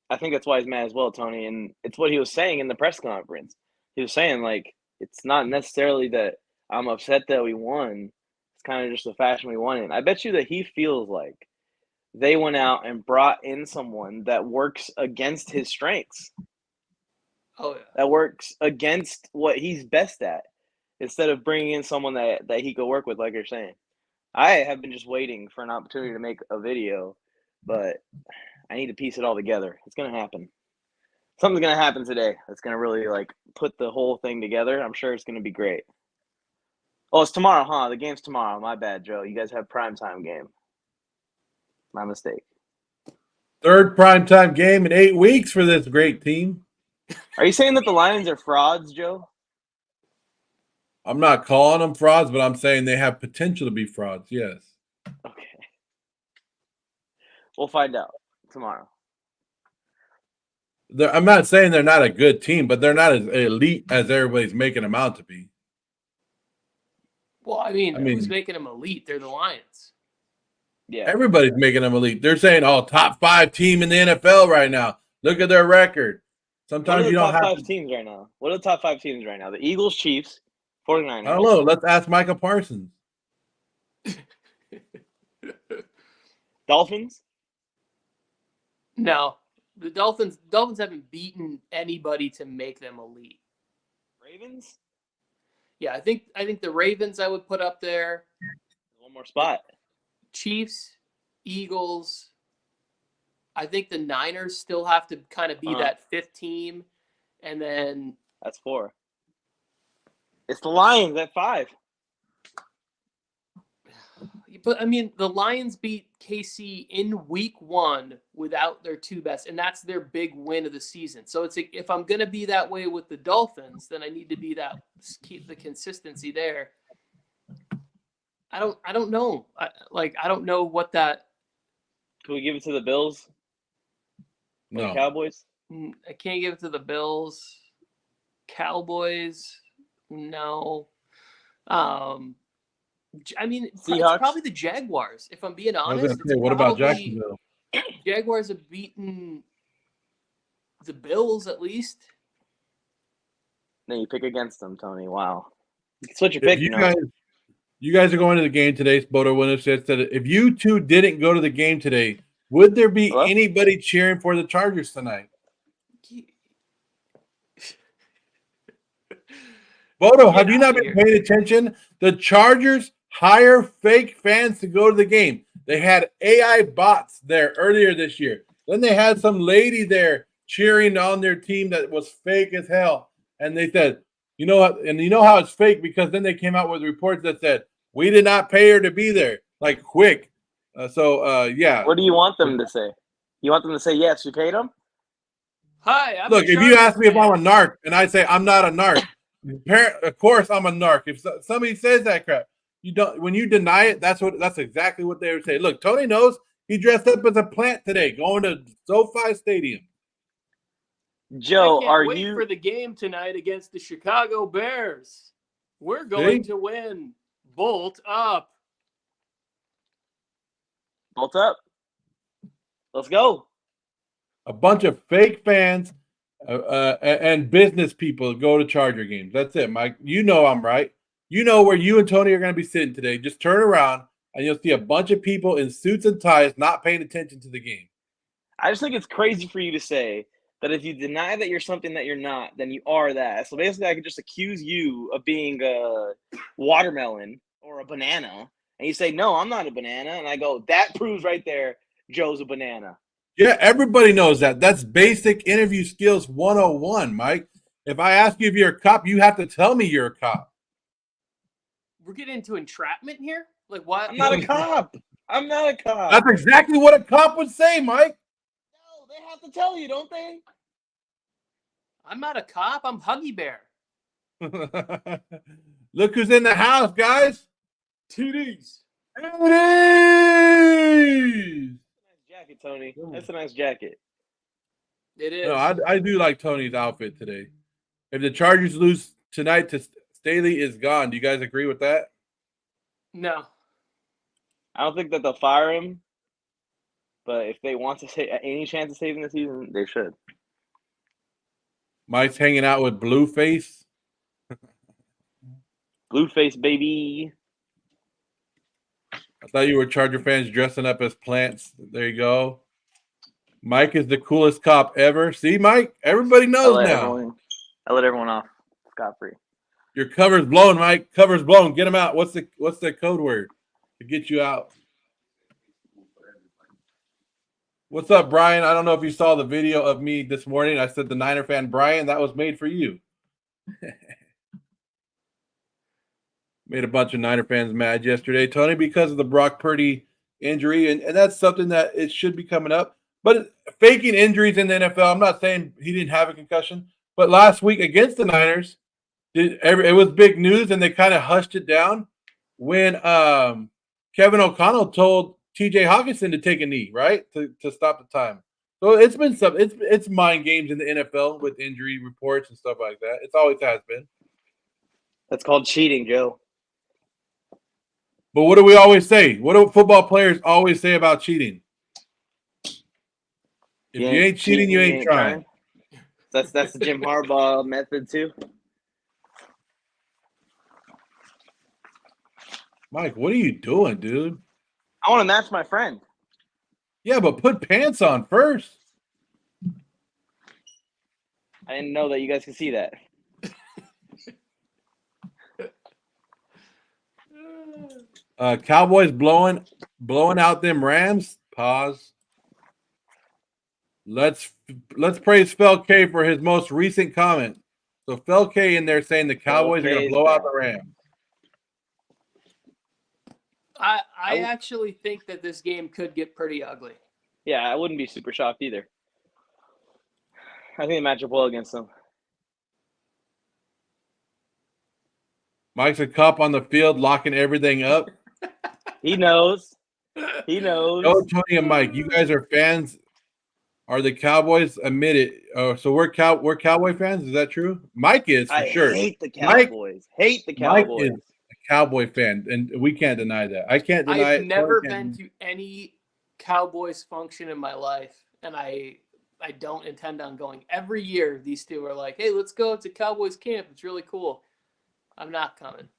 I think that's why he's mad as well, Tony. And it's what he was saying in the press conference. He was saying, like, it's not necessarily that I'm upset that we won. It's kind of just the fashion we won in. I bet you that he feels like they went out and brought in someone that works against his strengths.
Oh, yeah.
That works against what he's best at, instead of bringing in someone that he could work with, like you're saying. I have been just waiting for an opportunity to make a video, but I need to piece it all together. It's going to happen. Something's going to happen today that's going to really, like, put the whole thing together. I'm sure it's going to be great. Oh, it's tomorrow, huh? The game's tomorrow. My bad, Joe. You guys have primetime game. My mistake.
Third primetime game in 8 weeks for this great team.
Are you saying that the Lions are frauds, Joe?
I'm not calling them frauds, but I'm saying they have potential to be frauds, yes.
Okay. We'll find out tomorrow.
I'm not saying they're not a good team, but they're not as elite as everybody's making them out to be.
Well, I mean, who's making them elite? They're the Lions.
Yeah.
Everybody's making them elite. They're saying, "Oh, top 5 team in the NFL right now. Look at their record." Sometimes you don't have
top 5 teams right now. What are the top 5 teams right now? The Eagles, Chiefs, 49ers.
I don't know. Let's ask Micah Parsons.
Dolphins?
No. The Dolphins haven't beaten anybody to make them elite.
Ravens?
Yeah, I think the Ravens I would put up there.
One more spot.
Chiefs, Eagles. I think the Niners still have to kind of be that 5th team. And then
that's 4. It's the Lions at 5.
But, I mean, the Lions beat KC in week 1 without their 2 best, and that's their big win of the season. So it's like, if I'm going to be that way with the Dolphins, then I need to be keep the consistency there. I don't know. I don't know what that.
Can we give it to the Bills? Or the
No.
Cowboys?
I can't give it to the Bills. Cowboys, no. I mean, it's
Seahawks?
probably the Jaguars. If I'm being
I was
honest,
going to say, what about Jacksonville?
Jaguars have beaten the Bills at least.
No, you pick against them, Tony. Wow. You can switch your
If
pick,
you guys are going to the game today, Bodo Winner said that if you two didn't go to the game today, would there be
Hello?
anybody cheering for the Chargers tonight? Bodo, have you not been paying attention? The Chargers hire fake fans to go to the game. They had AI bots there earlier this year. Then they had some lady there cheering on their team that was fake as hell. And they said, you know what? And you know how it's fake because then they came out with reports that said, we did not pay her to be there, like quick. Yeah.
What do you want them to say? You want them to say, yes, you paid them?
Hi.
Look, if you ask me if I'm a narc and I say I'm not a narc, of course I'm a narc. If somebody says that crap, you don't. When you deny it, that's exactly what they would say. Look, Tony knows he dressed up as a plant today, going to SoFi Stadium.
Joe,
are you for the game tonight against the Chicago Bears? We're going to win. Bolt up.
Bolt up. Let's go.
A bunch of fake fans and business people go to Charger games. That's it, Mike. You know I'm right. You know where you and Tony are going to be sitting today. Just turn around and you'll see a bunch of people in suits and ties not paying attention to the game.
I just think it's crazy for you to say that if you deny that you're something that you're not, then you are that. So basically, I could just accuse you of being a watermelon or a banana, and you say, no, I'm not a banana. And I go, that proves right there Joe's a banana.
Yeah, everybody knows that. That's basic interview skills 101, Mike. If I ask you if you're a cop, you have to tell me you're a cop.
We're getting into entrapment here? Like, what?
I'm not a cop. I'm not a cop.
That's exactly what a cop would say, Mike.
No, they have to tell you, don't they?
I'm not a cop. I'm Huggy Bear.
Look who's in the house, guys.
TDs.
TDs.
Jacket, Tony. That's a nice jacket.
It is.
No, I do like Tony's outfit today. If the Chargers lose tonight, to Staley is gone. Do you guys agree with that?
No.
I don't think that they'll fire him, but if they want to say any chance of saving the season, they should.
Mike's hanging out with Blueface.
Blueface, baby.
I thought you were Charger fans dressing up as plants. There you go. Mike is the coolest cop ever. See, Mike? Everybody knows now.
I let everyone off scot-free.
Your cover's blown, Mike. Cover's blown. Get him out. What's the code word to get you out? What's up, Brian? I don't know if you saw the video of me this morning. I said the Niner fan, Brian. That was made for you. Made a bunch of Niner fans mad yesterday, Tony, because of the Brock Purdy injury. And that's something that it should be coming up. But faking injuries in the NFL, I'm not saying he didn't have a concussion. But last week against the Niners, it was big news, and they kind of hushed it down when Kevin O'Connell told TJ Hawkinson to take a knee, right, to stop the time. So it's been it's mind games in the NFL with injury reports and stuff like that. It's always has been.
That's called cheating, Joe.
But what do we always say? What do football players always say about cheating? If you ain't cheating, you ain't trying.
That's the Jim Harbaugh method too.
Mike, what are you doing, dude?
I want to match my friend.
Yeah, but put pants on first.
I didn't know that you guys could see that.
Cowboys blowing out them Rams. Pause. Let's praise Fel K for his most recent comment. So Fel K in there saying the Cowboys are going to blow out the Rams.
I actually think that this game could get pretty ugly.
Yeah, I wouldn't be super shocked either. I think they match up well against them.
Mike's a cop on the field, locking everything up.
He knows. He knows.
Oh, Tony and Mike, you guys are fans. Are the Cowboys? Admit it. Oh, so we're Cowboy fans. Is that true? Mike is for
I
sure.
hate the
Mike-
Cowboys. Hate the
Mike
Cowboys.
is a Cowboy fan, and we can't deny that. I can't deny
I've
it.
never
Tony
been
can't-
to any Cowboys function in my life, and I don't intend on going. Every year, these two are like, "Hey, let's go to Cowboys camp. It's really cool." I'm not coming.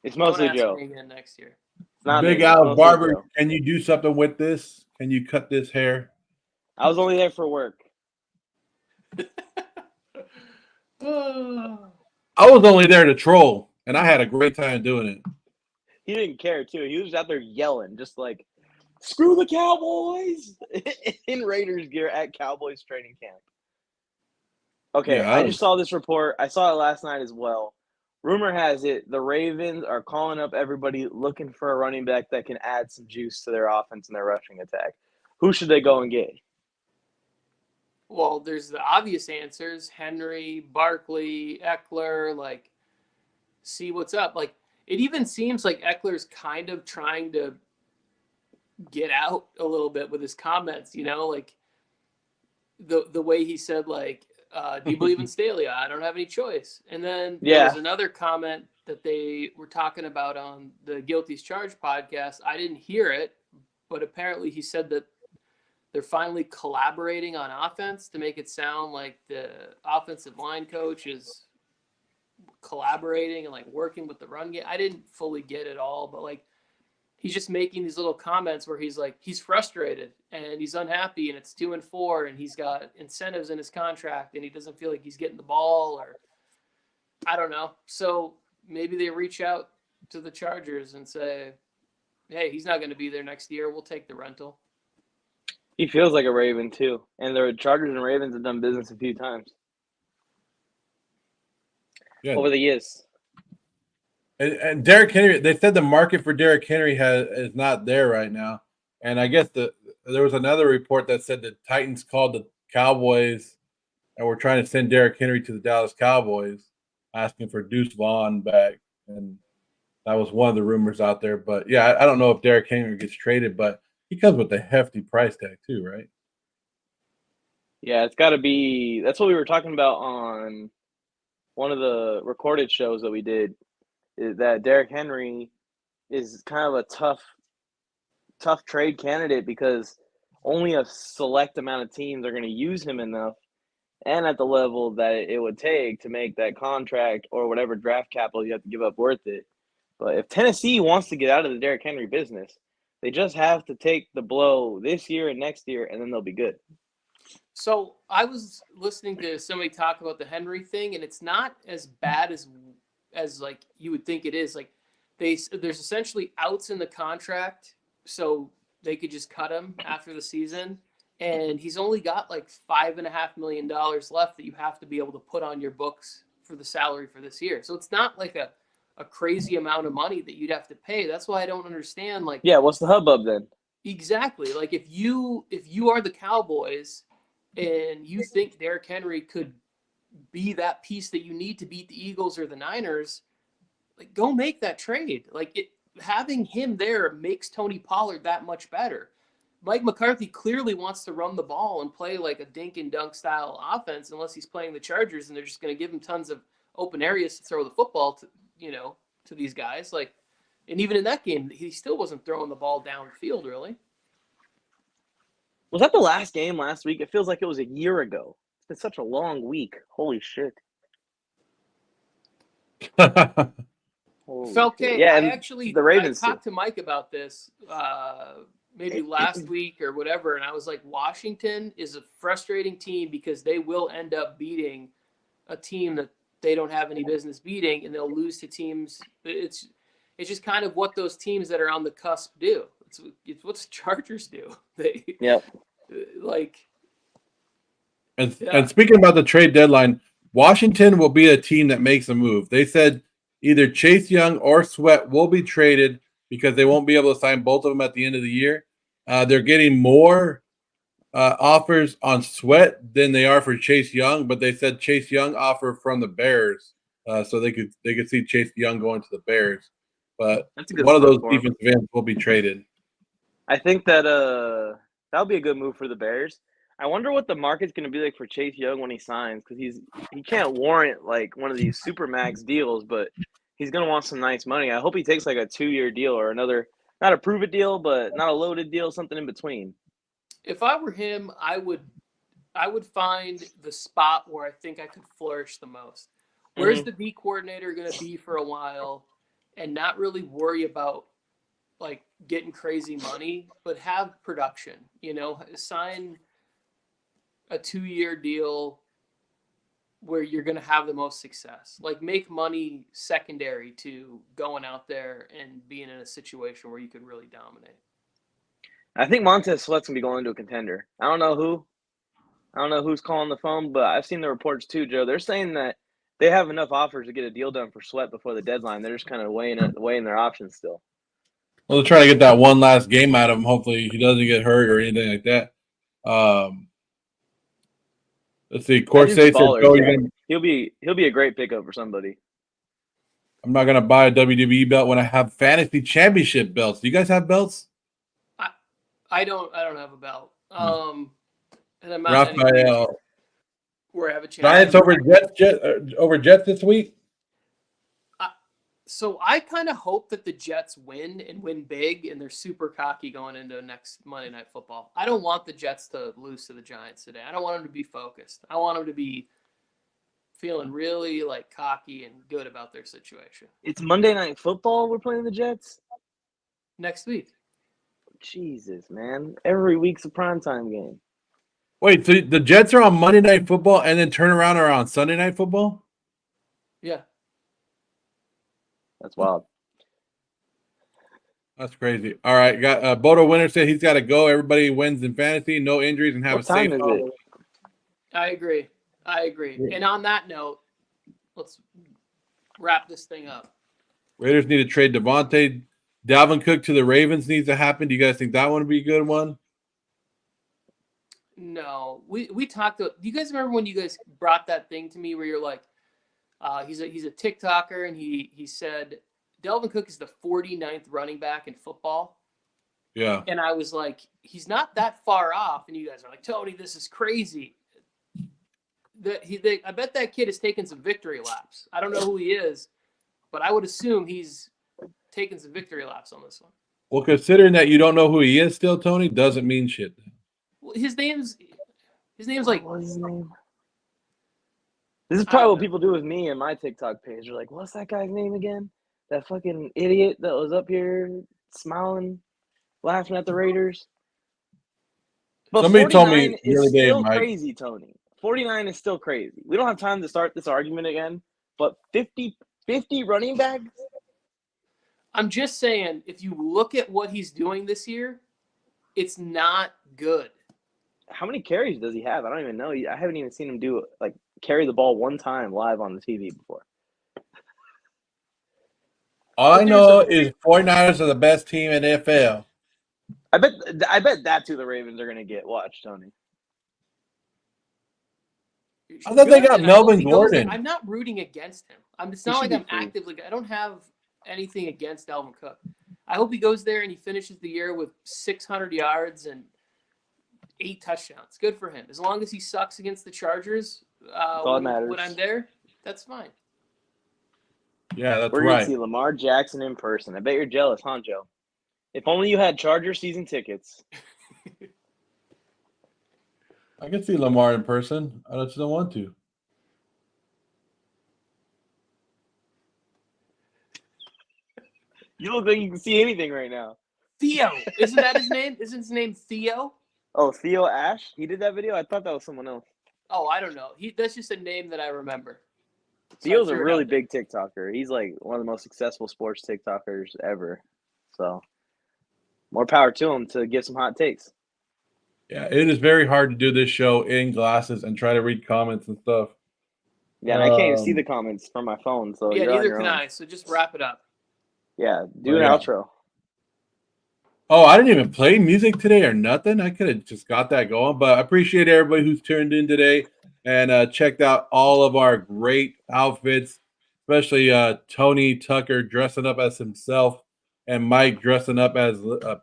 It's
Don't
mostly
ask
Joe.
me again next year.
It's not
Big
me. It's
Al
mostly
Barber,
Joe.
can you do something with this? Can you cut this hair?
I was only there for work.
I was only there to troll, and I had a great time doing it.
He didn't care too. He was out there yelling, just like, "Screw the Cowboys!" in Raiders gear at Cowboys training camp. Okay,
Yeah,
I just saw this report. I saw it last night as well. Rumor has it the Ravens are calling up everybody looking for a running back that can add some juice to their offense and their rushing attack. Who should they go and get?
Well, there's the obvious answers: Henry, Barkley, Eckler. Like, see what's up. Like, it even seems like Eckler's kind of trying to get out a little bit with his comments. You know, like the way he said, like, "Do you believe in Staley? I don't have any choice." And then there was another comment that they were talking about on the Guilty's Charge podcast. I didn't hear it, but apparently he said that they're finally collaborating on offense to make it sound like the offensive line coach is collaborating and like working with the run game. I didn't fully get it all, but like he's just making these little comments where he's like, he's frustrated and he's unhappy and it's 2-4 and he's got incentives in his contract and he doesn't feel like he's getting the ball, or I don't know. So maybe they reach out to the Chargers and say, "Hey, he's not going to be there next year. We'll take the rental."
He feels like a Raven too, and the Chargers and Ravens have done business a few times over the years.
And Derrick Henry, they said the market for Derrick Henry is not there right now. And I guess there was another report that said the Titans called the Cowboys and were trying to send Derrick Henry to the Dallas Cowboys, asking for Deuce Vaughn back. And that was one of the rumors out there. But yeah, I don't know if Derrick Henry gets traded, but he comes with a hefty price tag too, right?
Yeah, it's got to be. That's what we were talking about on one of the recorded shows that we did. Is that Derrick Henry is kind of a tough trade candidate because only a select amount of teams are going to use him enough and at the level that it would take to make that contract or whatever draft capital you have to give up worth it. But if Tennessee wants to get out of the Derrick Henry business, they just have to take the blow this year and next year, and then they'll be good.
So I was listening to somebody talk about the Henry thing, and it's not as bad as like you would think it is. Like there's essentially outs in the contract, so they could just cut him after the season, and he's only got like $5.5 million left that you have to be able to put on your books for the salary for this year. So it's not like a crazy amount of money that you'd have to pay. That's why I don't understand. Like,
yeah, what's the hubbub then?
Exactly. Like if you are the Cowboys and you think Derrick Henry could be that piece that you need to beat the Eagles or the Niners, like go make that trade. Like having him there makes Tony Pollard that much better. Mike McCarthy clearly wants to run the ball and play like a dink and dunk style offense unless he's playing the Chargers and they're just going to give him tons of open areas to throw the football to, to these guys. Like, and even in that game, he still wasn't throwing the ball downfield really.
Was that the last game last week? It feels like it was a year ago. It's been such a long week. Holy shit.
Felke,
yeah,
I talked to Mike about this maybe last week or whatever, and I was like, Washington is a frustrating team because they will end up beating a team that they don't have any business beating, and they'll lose to teams. It's just kind of what those teams that are on the cusp do. It's what the Chargers do.
And speaking about the trade deadline, Washington will be a team that makes a move. They said either Chase Young or Sweat will be traded because they won't be able to sign both of them at the end of the year. They're getting more offers on Sweat than they are for Chase Young, but they said Chase Young offer from the Bears, so they could see Chase Young going to the Bears. but
That's a good
one of those
spot for him.
defensive ends will be traded.
I think that that'll be a good move for the Bears. I wonder what the market's going to be like for Chase Young when he signs, because he can't warrant like one of these super max deals, but he's going to want some nice money. I hope he takes like a 2-year deal or another, not a prove it deal, but not a loaded deal, something in between.
If I were him, I would find the spot where I think I could flourish the most. Where's the D coordinator going to be for a while, and not really worry about like getting crazy money, but have production. Sign a 2-year deal where you're going to have the most success. Like make money secondary to going out there and being in a situation where you could really dominate.
I think Montez Sweat's going to be going to a contender. I don't know who's calling the phone, but I've seen the reports too, Joe. They're saying that they have enough offers to get a deal done for Sweat before the deadline. They're just kind of weighing their options still.
Well, they're trying to get that one last game out of him. Hopefully he doesn't get hurt or anything like that. Let's see. Corsair said,
he'll be a great pickup for somebody.
I'm not gonna buy a WWE belt when I have fantasy championship belts. Do you guys have belts?
I don't have a belt. And I'm not
Raphael.
where I have a chance.
Giants over Jets this week.
So I kind of hope that the Jets win and win big, and they're super cocky going into next Monday Night Football. I don't want the Jets to lose to the Giants today. I don't want them to be focused. I want them to be feeling really like cocky and good about their situation.
It's Monday Night Football. We're playing the Jets
next week.
Jesus, man! Every week's a primetime game.
Wait, so the Jets are on Monday Night Football and then turn around are on Sunday Night Football?
Yeah.
That's wild.
That's crazy. All right, got Bodo Winter said he's got to go. Everybody wins in fantasy, no injuries, and have a safe.
I agree. Yeah. And on that note, let's wrap this thing up.
Raiders need to trade Devontae. Dalvin Cook to the Ravens needs to happen. Do you guys think that one would be a good one?
No, we talked. Do you guys remember when you guys brought that thing to me where you're like, he's a TikToker, and he said Dalvin Cook is the 49th running back in football.
Yeah.
And I was like, he's not that far off. And you guys are like, Tony, this is crazy. I bet that kid has taken some victory laps. I don't know who he is, but I would assume he's taken some victory laps on this one.
Well, considering that you don't know who he is still, Tony, doesn't mean shit.
Well, his name's like,
what was his name? This is probably what people do with me and my TikTok page. They're like, what's that guy's name again? That fucking idiot that was up here smiling, laughing at the Raiders. But
somebody told me
the other day, Mike. Crazy, Tony. 49 is still crazy. We don't have time to start this argument again, but 50 running backs?
I'm just saying, if you look at what he's doing this year, it's not good.
How many carries does he have? I don't even know. I haven't even seen him carry the ball one time live on the TV before.
All I know is 49ers are the best team in the NFL.
I bet that's who the Ravens are going to get. Watch, Tony.
I thought they got Melvin Gordon.
I'm not rooting against him. It's not like I'm actively. I don't have anything against Dalvin Cook. I hope he goes there and he finishes the year with 600 yards and 8 touchdowns. Good for him. As long as he sucks against the Chargers when I'm there, that's fine.
Yeah, that's right.
We're going to see Lamar Jackson in person. I bet you're jealous, huh, Joe? If only you had Charger season tickets.
I can see Lamar in person. I just don't want to.
You look like you can see anything right now.
Theo. Isn't that his name? Isn't his name Theo?
Oh, Theo Ash? He did that video? I thought that was someone else.
Oh, I don't know. That's just a name that I remember.
Theo's a really big TikToker. He's like one of the most successful sports TikTokers ever. So, more power to him to give some hot takes.
Yeah, it is very hard to do this show in glasses and try to read comments and stuff.
Yeah, and I can't even see the comments from my phone. So
yeah, neither can I. So just wrap it up.
Yeah, do an outro.
Oh, I didn't even play music today or nothing. I could have just got that going. But I appreciate everybody who's tuned in today and checked out all of our great outfits. especially Tony Tucker dressing up as himself and Mike dressing up as a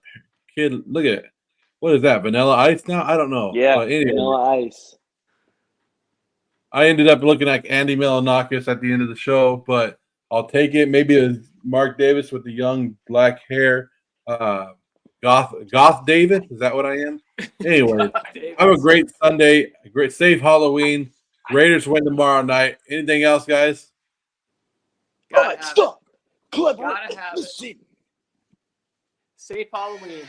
kid. Look at it. What is that? Vanilla Ice now? I don't know.
Yeah,
But anyway,
Vanilla Ice.
I ended up looking like Andy Milonakis at the end of the show, but I'll take it. Maybe it was Mark Davis with the young black hair. Goth Davis? Is that what I am? Anyway, have a great Sunday. A great safe Halloween. Raiders win tomorrow night. Anything else, guys?
Gotta have
Stop. Clever.
Gotta have it.
Listen.
Safe Halloween.